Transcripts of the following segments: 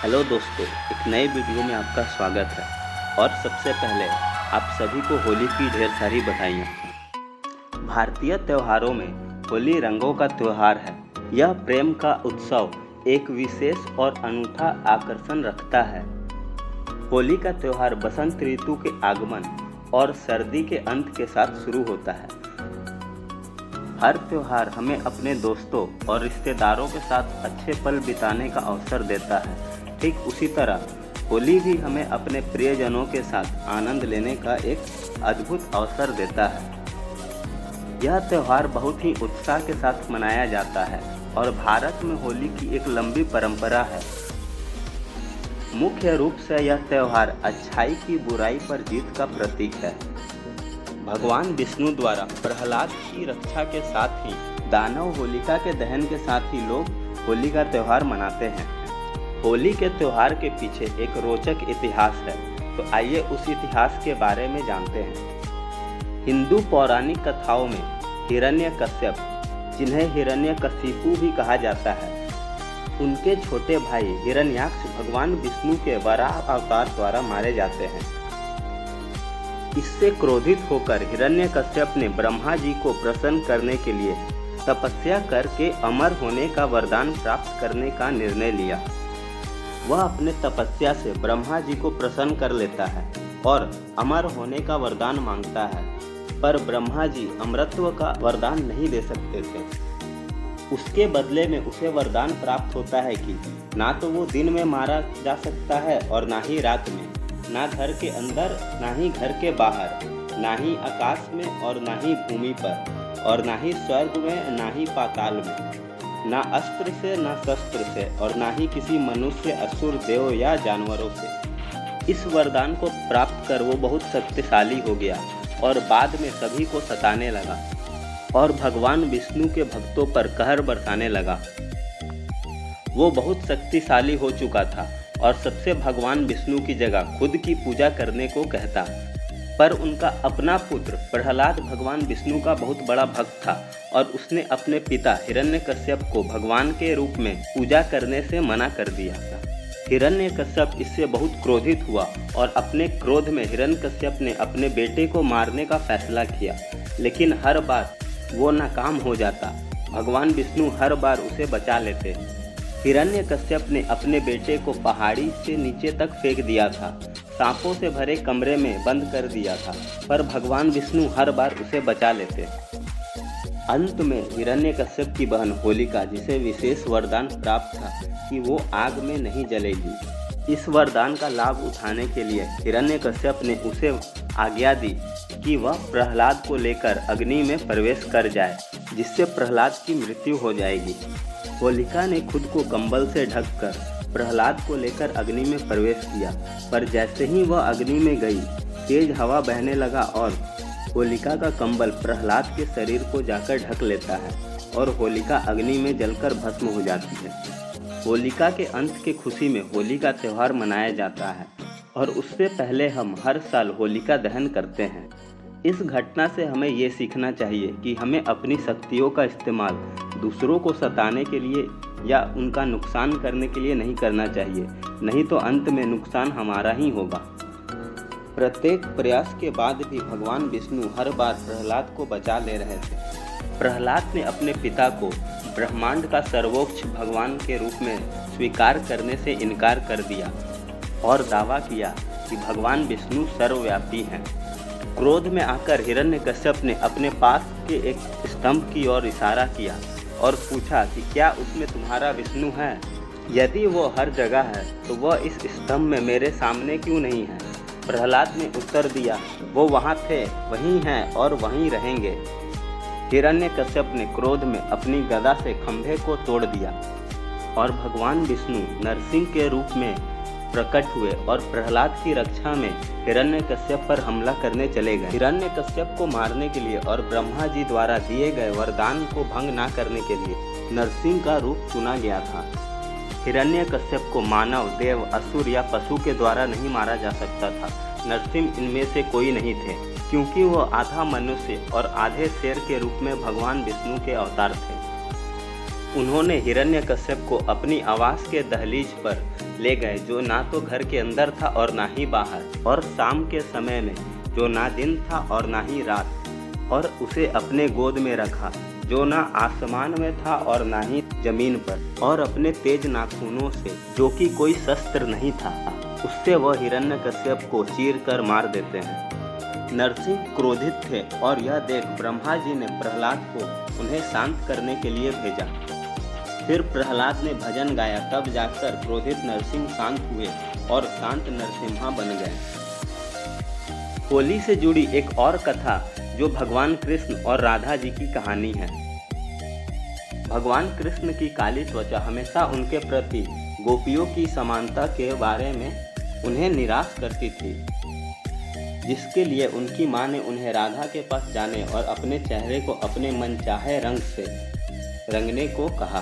Hello दोस्तों, एक नए वीडियो में आपका स्वागत है। और सबसे पहले आप सभी को होली की ढेर सारी बधाइयाँ। भारतीय त्योहारों में होली रंगों का त्योहार है। यह प्रेम का उत्सव एक विशेष और अनूठा आकर्षण रखता है। होली का त्योहार बसंत ऋतु के आगमन और सर्दी के अंत के साथ शुरू होता है। हर त्योहार हमें अपने दोस्तों और रिश्तेदारों के साथ अच्छे पल बिताने का अवसर देता है। ठीक उसी तरह होली भी हमें अपने प्रियजनों के साथ आनंद लेने का एक अद्भुत अवसर देता है। यह त्योहार बहुत ही उत्साह के साथ मनाया जाता है और भारत में होली की एक लंबी परंपरा है। मुख्य रूप से यह त्योहार अच्छाई की बुराई पर जीत का प्रतीक है। भगवान विष्णु द्वारा प्रहलाद की रक्षा के साथ ही दानव होलिका के दहन के साथ ही लोग होली का त्योहार मनाते हैं। होली के त्योहार के पीछे एक रोचक इतिहास है, तो आइए उस इतिहास के बारे में जानते हैं। हिंदू पौराणिक कथाओं में हिरण्यकश्यप, जिन्हें हिरण्यकशिपु भी कहा जाता है, उनके छोटे भाई हिरण्याक्ष भगवान विष्णु के वराह अवतार द्वारा मारे जाते हैं। इससे क्रोधित होकर हिरण्यकश्यप ने ब्रह्मा जी को प्रसन्न करने के लिए तपस्या करके अमर होने का वरदान प्राप्त करने का निर्णय लिया। वह अपने तपस्या से ब्रह्मा जी को प्रसन्न कर लेता है और अमर होने का वरदान मांगता है, पर ब्रह्मा जी अमरत्व का वरदान नहीं दे सकते थे। उसके बदले में उसे वरदान प्राप्त होता है कि ना तो वो दिन में मारा जा सकता है और ना ही रात में, ना घर के अंदर ना ही घर के बाहर, ना ही आकाश में और ना ही भूमि पर, और ना ही स्वर्ग में ना ही पाताल में, ना अस्त्र से ना शस्त्र से, और ना ही किसी मनुष्य, असुर, देव या जानवरों से। इस वरदान को प्राप्त कर वो बहुत शक्तिशाली हो गया और बाद में सभी को सताने लगा और भगवान विष्णु के भक्तों पर कहर बरसाने लगा। वो बहुत शक्तिशाली हो चुका था और सबसे भगवान विष्णु की जगह खुद की पूजा करने को कहता। पर उनका अपना पुत्र प्रहलाद भगवान विष्णु का बहुत बड़ा भक्त था और उसने अपने पिता हिरण्यकश्यप को भगवान के रूप में पूजा करने से मना कर दिया था। हिरण्यकश्यप इससे बहुत क्रोधित हुआ और अपने क्रोध में हिरण्यकश्यप ने अपने बेटे को मारने का फैसला किया, लेकिन हर बार वो नाकाम हो जाता। भगवान विष्णु हर बार उसे बचा लेते। हिरण्यकश्यप ने अपने बेटे को पहाड़ी से नीचे तक फेंक दिया था, सांपों से भरे कमरे में बंद कर दिया था, पर भगवान विष्णु हर बार उसे बचा लेते। अंत में हिरण्यकश्यप की बहन होलिका, जिसे विशेष वरदान प्राप्त था कि वो आग में नहीं जलेगी, इस वरदान का लाभ उठाने के लिए हिरण्यकश्यप ने उसे आज्ञा दी कि वह प्रहलाद को लेकर अग्नि में प्रवेश कर जाए, जिससे प्रहलाद की मृत्यु हो जाएगी। होलिका ने खुद को कंबल से ढककर प्रहलाद को लेकर अग्नि में प्रवेश किया, पर जैसे ही वह अग्नि में गई, तेज हवा बहने लगा और होलिका का कंबल प्रहलाद के शरीर को जाकर ढक लेता है और होलिका अग्नि में जलकर भस्म हो जाती है। होलिका के अंत की खुशी में होली का त्यौहार मनाया जाता है और उससे पहले हम हर साल होलिका दहन करते हैं। इस घटना से हमें ये सीखना चाहिए कि हमें अपनी शक्तियों का इस्तेमाल दूसरों को सताने के लिए या उनका नुकसान करने के लिए नहीं करना चाहिए, नहीं तो अंत में नुकसान हमारा ही होगा। प्रत्येक प्रयास के बाद भी भगवान विष्णु हर बार प्रहलाद को बचा ले रहे थे। प्रहलाद ने अपने पिता को ब्रह्मांड का सर्वोच्च भगवान के रूप में स्वीकार करने से इनकार कर दिया और दावा किया कि भगवान विष्णु सर्वव्यापी हैं। क्रोध में आकर हिरण्यकश्यप ने अपने पास के एक स्तंभ की ओर इशारा किया और पूछा कि क्या उसमें तुम्हारा विष्णु है? यदि वो हर जगह है तो वह इस स्तंभ में मेरे सामने क्यों नहीं है? प्रहलाद ने उत्तर दिया, वो वहाँ थे, वहीं हैं और वहीं रहेंगे। हिरण्यकश्यप ने क्रोध में अपनी गदा से खंभे को तोड़ दिया और भगवान विष्णु नरसिंह के रूप में प्रकट हुए और प्रहलाद की रक्षा में हिरण्यकश्यप पर हमला करने चले गए। हिरण्यकश्यप को मारने के लिए और ब्रह्मा जी द्वारा दिए गए वरदान को भंग न करने के लिए नरसिंह का रूप चुना गया था। हिरण्यकश्यप को मानव, देव, असुर या पशु के द्वारा नहीं मारा जा सकता था। नरसिंह इनमें से कोई नहीं थे, क्योंकि वो आधा मनुष्य और आधे शेर के रूप में भगवान विष्णु के अवतार थे। उन्होंने हिरण्यकश्यप को अपनी आवास के दहलीज पर ले गए, जो ना तो घर के अंदर था और ना ही बाहर, और शाम के समय में जो ना दिन था और ना ही रात, और उसे अपने गोद में रखा, जो ना आसमान में था और ना ही जमीन पर, और अपने तेज नाखूनों से, जो कि कोई शस्त्र नहीं था, उससे वह हिरण्यकश्यप को चीर कर मार देते हैं। नरसिंह क्रोधित थे और यह देख ब्रह्मा जी ने प्रहलाद को उन्हें शांत करने के लिए भेजा। फिर प्रहलाद ने भजन गाया, तब जाकर क्रोधित नरसिंह शांत हुए और शांत नरसिम्हा बन गए। होली से जुड़ी एक और कथा जो भगवान कृष्ण और राधा जी की कहानी है। भगवान कृष्ण की काली त्वचा हमेशा उनके प्रति गोपियों की समानता के बारे में उन्हें निराश करती थी, जिसके लिए उनकी मां ने उन्हें राधा के पास जाने और अपने चेहरे को अपने मनचाहे रंग से रंगने को कहा।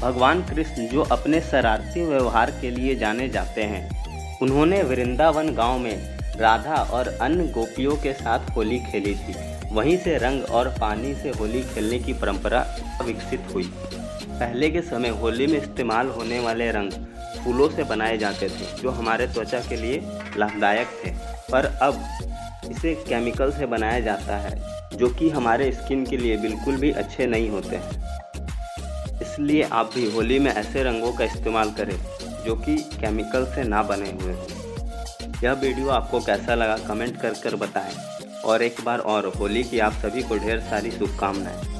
भगवान कृष्ण, जो अपने शरारती व्यवहार के लिए जाने जाते हैं, उन्होंने वृंदावन गांव में राधा और अन्य गोपियों के साथ होली खेली थी। वहीं से रंग और पानी से होली खेलने की परंपरा विकसित हुई। पहले के समय होली में इस्तेमाल होने वाले रंग फूलों से बनाए जाते थे, जो हमारे त्वचा के लिए लाभदायक थे, पर अब इसे केमिकल से बनाया जाता है, जो कि हमारे स्किन के लिए बिल्कुल भी अच्छे नहीं होते हैं। इसलिए आप भी होली में ऐसे रंगों का इस्तेमाल करें जो कि केमिकल से ना बने हुए हों। यह वीडियो आपको कैसा लगा कमेंट कर बताएं, और एक बार और होली की आप सभी को ढेर सारी शुभकामनाएं।